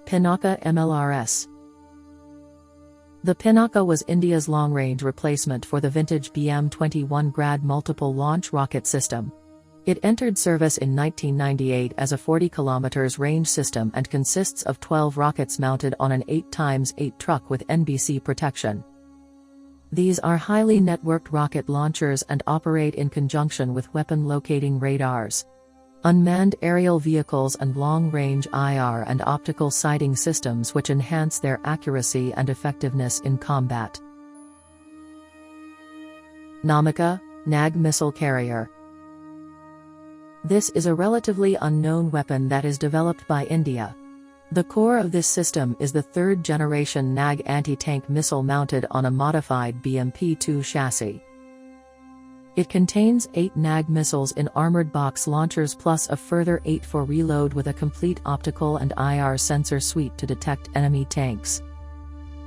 Pinapa MLRS. The Pinaka was India's long-range replacement for the vintage BM-21 Grad multiple launch rocket system. It entered service in 1998 as a 40 km range system and consists of 12 rockets mounted on an 8x8 truck with NBC protection. These are highly networked rocket launchers and operate in conjunction with weapon locating radars, unmanned aerial vehicles and long-range IR and optical sighting systems which enhance their accuracy and effectiveness in combat. Namaka Nag missile carrier. This is a relatively unknown weapon that is developed by India. The core of this system is the third-generation Nag anti-tank missile mounted on a modified BMP-2 chassis. It contains 8 Nag missiles in armored box launchers plus a further 8 for reload with a complete optical and IR sensor suite to detect enemy tanks.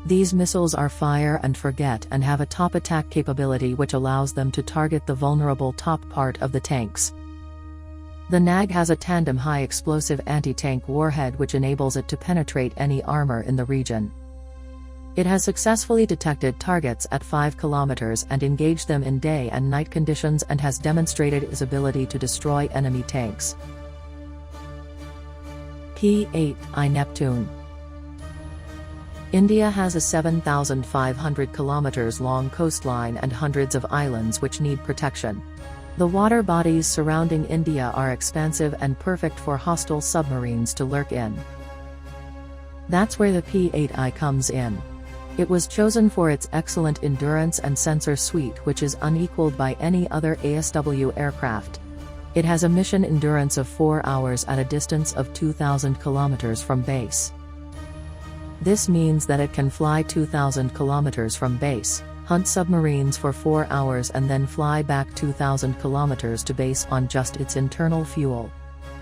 These missiles are fire and forget and have a top attack capability which allows them to target the vulnerable top part of the tanks. The Nag has a tandem high-explosive anti-tank warhead which enables it to penetrate any armor in the region. It has successfully detected targets at 5 km and engaged them in day and night conditions and has demonstrated its ability to destroy enemy tanks. P-8I Neptune. India has a 7,500 km long coastline and hundreds of islands which need protection. The water bodies surrounding India are expansive and perfect for hostile submarines to lurk in. That's where the P-8I comes in. It was chosen for its excellent endurance and sensor suite which is unequaled by any other ASW aircraft. It has a mission endurance of 4 hours at a distance of 2,000 km from base. This means that it can fly 2,000 km from base, hunt submarines for 4 hours and then fly back 2,000 km to base on just its internal fuel.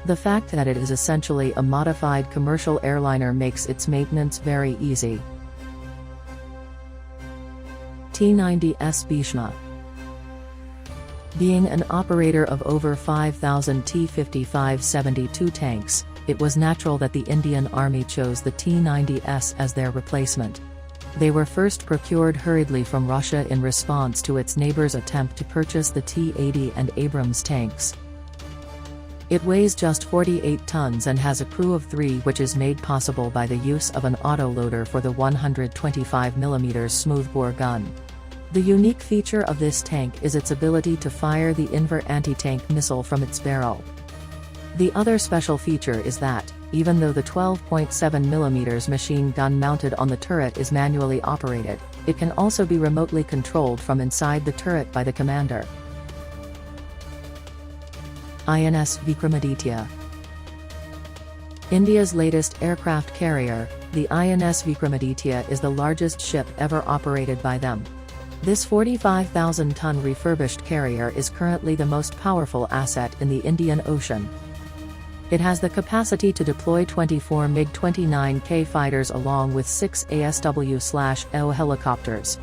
The fact that it is essentially a modified commercial airliner makes its maintenance very easy. T-90S Bhishma. Being an operator of over 5,000 T-55-72 tanks, it was natural that the Indian Army chose the T-90S as their replacement. They were first procured hurriedly from Russia in response to its neighbor's attempt to purchase the T-80 and Abrams tanks. It weighs just 48 tons and has a crew of 3 which is made possible by the use of an autoloader for the 125mm smoothbore gun. The unique feature of this tank is its ability to fire the Inver anti-tank missile from its barrel. The other special feature is that, even though the 12.7mm machine gun mounted on the turret is manually operated, it can also be remotely controlled from inside the turret by the commander. INS Vikramaditya. India's latest aircraft carrier, the INS Vikramaditya is the largest ship ever operated by them. This 45,000-ton refurbished carrier is currently the most powerful asset in the Indian Ocean. It has the capacity to deploy 24 MiG-29K fighters along with 6 ASW/O helicopters.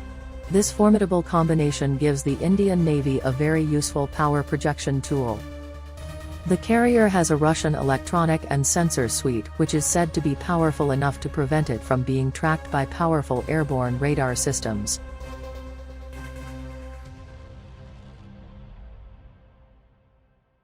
This formidable combination gives the Indian Navy a very useful power projection tool. The carrier has a Russian electronic and sensor suite which is said to be powerful enough to prevent it from being tracked by powerful airborne radar systems.